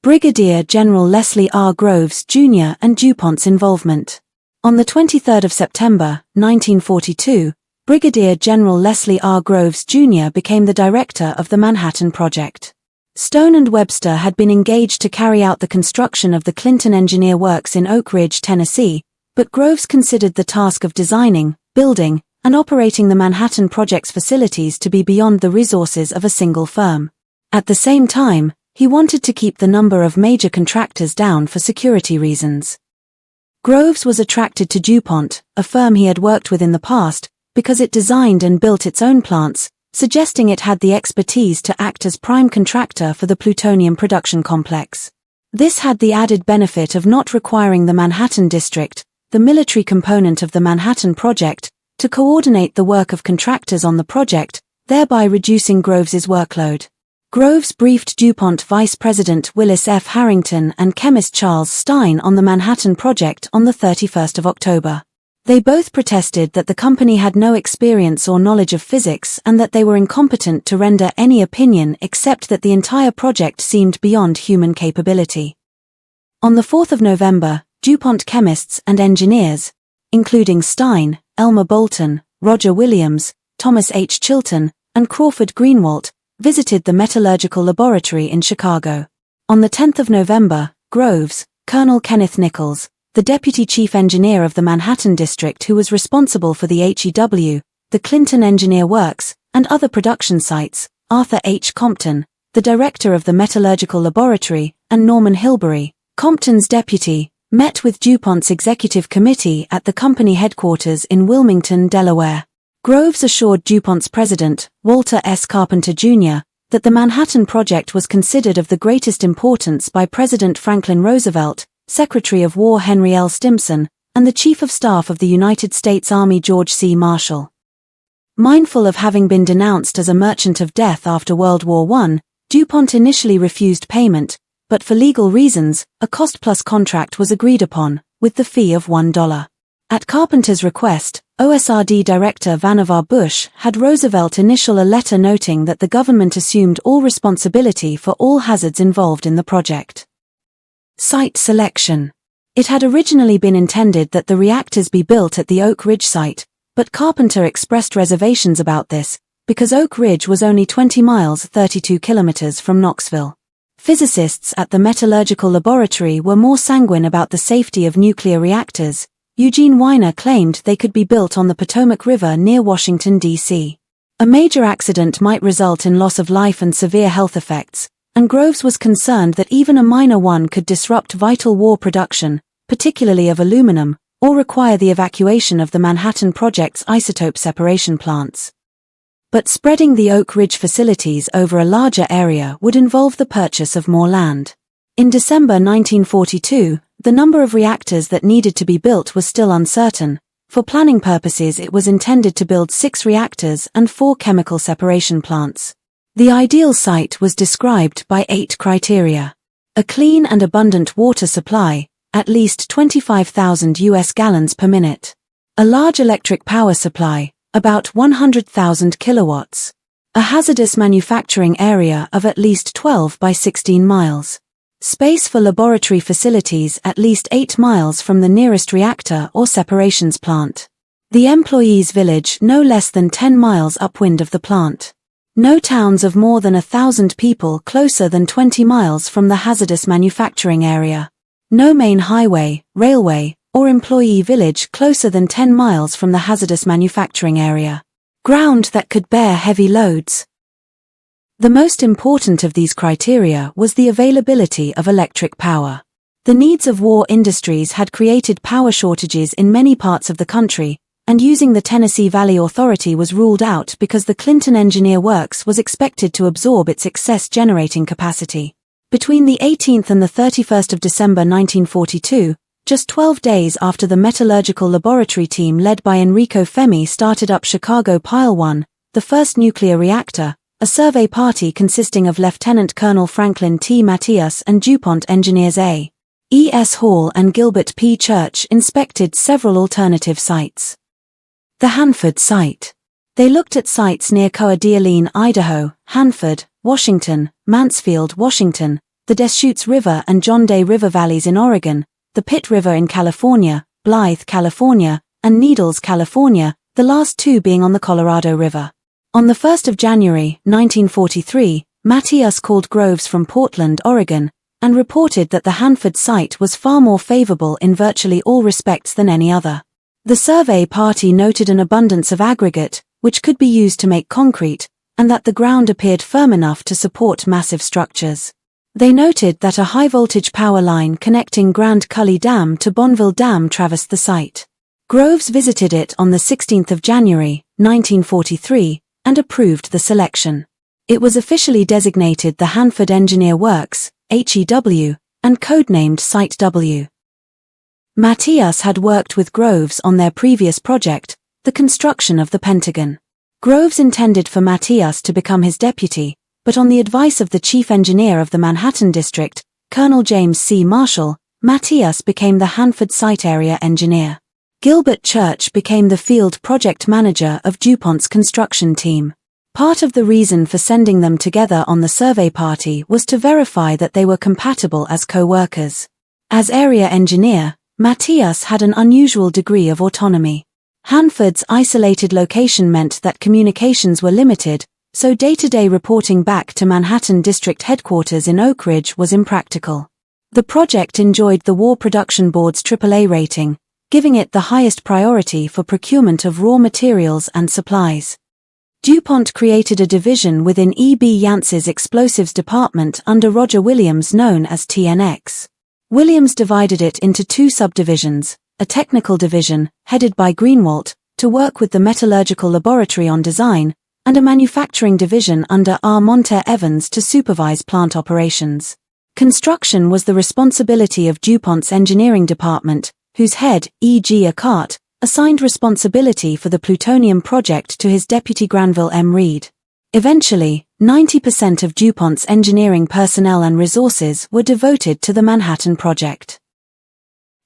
Brigadier General Leslie R. Groves, Jr. and DuPont's involvement. On the 23rd of September, 1942, Brigadier General Leslie R. Groves, Jr. became the director of the Manhattan Project. Stone and Webster had been engaged to carry out the construction of the Clinton Engineer Works in Oak Ridge, Tennessee, but Groves considered the task of designing, building, and operating the Manhattan Project's facilities to be beyond the resources of a single firm. At the same time, he wanted to keep the number of major contractors down for security reasons. Groves was attracted to DuPont, a firm he had worked with in the past, because it designed and built its own plants, suggesting it had the expertise to act as prime contractor for the plutonium production complex. This had the added benefit of not requiring the Manhattan District, the military component of the Manhattan Project, to coordinate the work of contractors on the project, thereby reducing Groves's workload. Groves briefed DuPont Vice President Willis F. Harrington and chemist Charles Stein on the Manhattan Project on the 31st of October. They both protested that the company had no experience or knowledge of physics and that they were incompetent to render any opinion except that the entire project seemed beyond human capability. On the 4th of November, DuPont chemists and engineers, including Stein, Elmer Bolton, Roger Williams, Thomas H. Chilton, and Crawford Greenwalt, visited the metallurgical laboratory in Chicago. On the 10th of November, Groves, Colonel Kenneth Nichols, the deputy chief engineer of the Manhattan District who was responsible for the HEW, the Clinton Engineer Works, and other production sites, Arthur H. Compton, the director of the metallurgical laboratory, and Norman Hilbery, Compton's deputy, met with DuPont's executive committee at the company headquarters in Wilmington, Delaware. Groves assured DuPont's president, Walter S. Carpenter, Jr., that the Manhattan Project was considered of the greatest importance by President Franklin Roosevelt, Secretary of War Henry L. Stimson, and the Chief of Staff of the United States Army George C. Marshall. Mindful of having been denounced as a merchant of death after World War I, DuPont initially refused payment, but for legal reasons, a cost-plus contract was agreed upon, with the fee of $1. At Carpenter's request, OSRD Director Vannevar Bush had Roosevelt initial a letter noting that the government assumed all responsibility for all hazards involved in the project. Site selection. It had originally been intended that the reactors be built at the Oak Ridge site, but Carpenter expressed reservations about this, because Oak Ridge was only 20 miles 32 kilometers from Knoxville. Physicists at the metallurgical laboratory were more sanguine about the safety of nuclear reactors. Eugene Weiner claimed they could be built on the Potomac River near Washington, D.C. A major accident might result in loss of life and severe health effects, and Groves was concerned that even a minor one could disrupt vital war production, particularly of aluminum, or require the evacuation of the Manhattan Project's isotope separation plants. But spreading the Oak Ridge facilities over a larger area would involve the purchase of more land. In December 1942, the number of reactors that needed to be built was still uncertain. For planning purposes it was intended to build 6 reactors and 4 chemical separation plants. The ideal site was described by 8 criteria. A clean and abundant water supply, at least 25,000 US gallons per minute. A large electric power supply, about 100,000 kilowatts. A hazardous manufacturing area of at least 12 by 16 miles. Space for laboratory facilities at least 8 miles from the nearest reactor or separations plant. The employees' village no less than 10 miles upwind of the plant. No towns of more than 1,000 people closer than 20 miles from the hazardous manufacturing area. No main highway, railway, or employee village closer than 10 miles from the hazardous manufacturing area. Ground that could bear heavy loads. The most important of these criteria was the availability of electric power. The needs of war industries had created power shortages in many parts of the country, and using the Tennessee Valley Authority was ruled out because the Clinton Engineer Works was expected to absorb its excess generating capacity. Between the 18th and the 31st of December 1942, just 12 days after the metallurgical laboratory team led by Enrico Fermi started up Chicago Pile 1, the first nuclear reactor, a survey party consisting of Lieutenant Colonel Franklin T. Matthias and DuPont engineers A. E. S. Hall and Gilbert P. Church inspected several alternative sites. The Hanford Site. They looked at sites near Coeur d'Alene, Idaho, Hanford, Washington, Mansfield, Washington, the Deschutes River and John Day River valleys in Oregon, the Pitt River in California, Blythe, California, and Needles, California, the last two being on the Colorado River. On the 1st of January, 1943, Matthias called Groves from Portland, Oregon, and reported that the Hanford Site was far more favorable in virtually all respects than any other. The survey party noted an abundance of aggregate, which could be used to make concrete, and that the ground appeared firm enough to support massive structures. They noted that a high-voltage power line connecting Grand Gully Dam to Bonneville Dam traversed the site. Groves visited it on the 16th of January, 1943, and approved the selection. It was officially designated the Hanford Engineer Works, HEW, and codenamed Site W. Matthias had worked with Groves on their previous project, the construction of the Pentagon. Groves intended for Matthias to become his deputy, but on the advice of the chief engineer of the Manhattan District, Colonel James C. Marshall, Matthias became the Hanford Site area engineer. Gilbert Church became the field project manager of DuPont's construction team. Part of the reason for sending them together on the survey party was to verify that they were compatible as co-workers. As area engineer, Matthias had an unusual degree of autonomy. Hanford's isolated location meant that communications were limited, so day-to-day reporting back to Manhattan District Headquarters in Oak Ridge was impractical. The project enjoyed the War Production Board's AAA rating, giving it the highest priority for procurement of raw materials and supplies. DuPont created a division within E.B. Yance's explosives department under Roger Williams known as TNX. Williams divided it into two subdivisions, a technical division, headed by Greenwalt, to work with the metallurgical laboratory on design, and a manufacturing division under R. Monter Evans to supervise plant operations. Construction was the responsibility of DuPont's engineering department, whose head, E.G. Eckart, assigned responsibility for the plutonium project to his deputy Granville M. Reed. Eventually, 90% of DuPont's engineering personnel and resources were devoted to the Manhattan Project.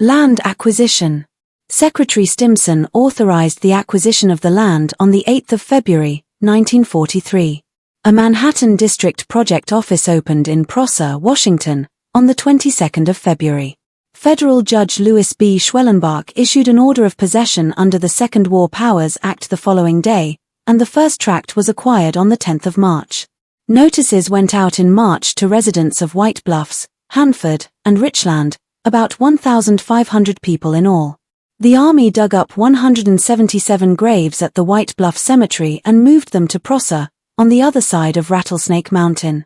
Land acquisition. Secretary Stimson authorized the acquisition of the land on the 8th of February, 1943. A Manhattan District Project office opened in Prosser, Washington, on the 22nd of February. Federal Judge Louis B. Schwellenbach issued an order of possession under the Second War Powers Act the following day, and the first tract was acquired on the 10th of March. Notices went out in March to residents of White Bluffs, Hanford, and Richland, about 1,500 people in all. The Army dug up 177 graves at the White Bluff Cemetery and moved them to Prosser, on the other side of Rattlesnake Mountain.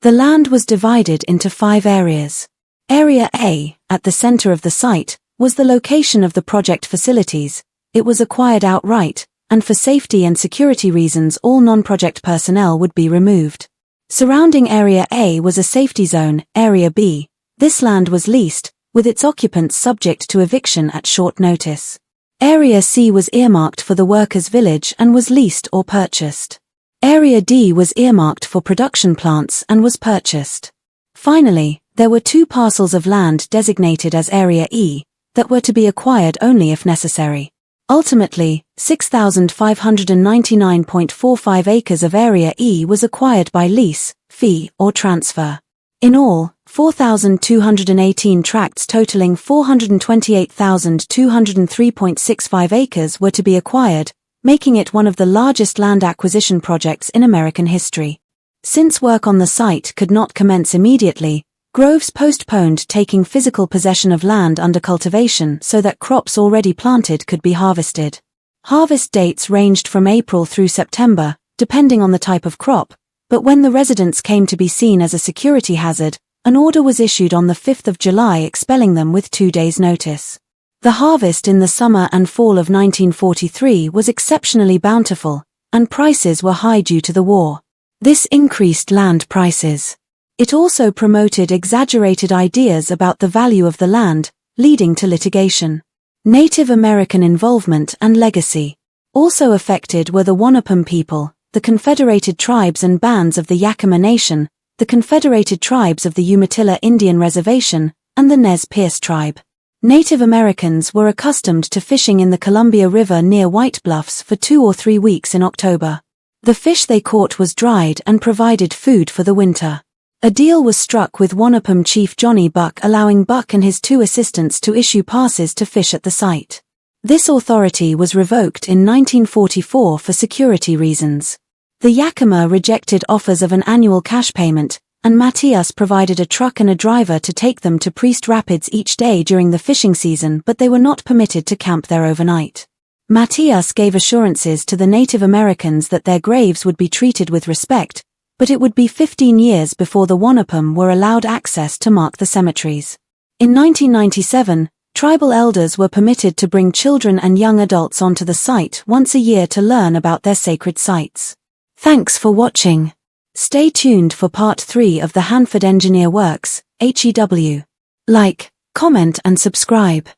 The land was divided into 5 areas. Area A, at the center of the site, was the location of the project facilities. It was acquired outright, and for safety and security reasons all non-project personnel would be removed. Surrounding Area A was a safety zone, Area B. This land was leased, with its occupants subject to eviction at short notice. Area C was earmarked for the workers' village and was leased or purchased. Area D was earmarked for production plants and was purchased. Finally, there were 2 parcels of land designated as Area E, that were to be acquired only if necessary. Ultimately, 6,599.45 acres of Area E was acquired by lease, fee, or transfer. In all, 4,218 tracts totaling 428,203.65 acres were to be acquired, making it one of the largest land acquisition projects in American history. Since work on the site could not commence immediately, Groves postponed taking physical possession of land under cultivation so that crops already planted could be harvested. Harvest dates ranged from April through September, depending on the type of crop, but when the residents came to be seen as a security hazard, an order was issued on the 5th of July expelling them with 2 days' notice. The harvest in the summer and fall of 1943 was exceptionally bountiful, and prices were high due to the war. This increased land prices. It also promoted exaggerated ideas about the value of the land, leading to litigation. Native American involvement and legacy. Also affected were the Wanapum people, the Confederated Tribes and bands of the Yakima Nation, the Confederated Tribes of the Umatilla Indian Reservation, and the Nez Perce tribe. Native Americans were accustomed to fishing in the Columbia River near White Bluffs for 2 or 3 weeks in October. The fish they caught was dried and provided food for the winter. A deal was struck with Wanapum Chief Johnny Buck, allowing Buck and his 2 assistants to issue passes to fish at the site. This authority was revoked in 1944 for security reasons. The Yakima rejected offers of an annual cash payment, and Matthias provided a truck and a driver to take them to Priest Rapids each day during the fishing season, but they were not permitted to camp there overnight. Matthias gave assurances to the Native Americans that their graves would be treated with respect, but it would be 15 years before the Wanapum were allowed access to mark the cemeteries. In 1997, tribal elders were permitted to bring children and young adults onto the site once a year to learn about their sacred sites. Thanks for watching. Stay tuned for Part 3 of the Hanford Engineer Works, HEW. Like, comment and subscribe.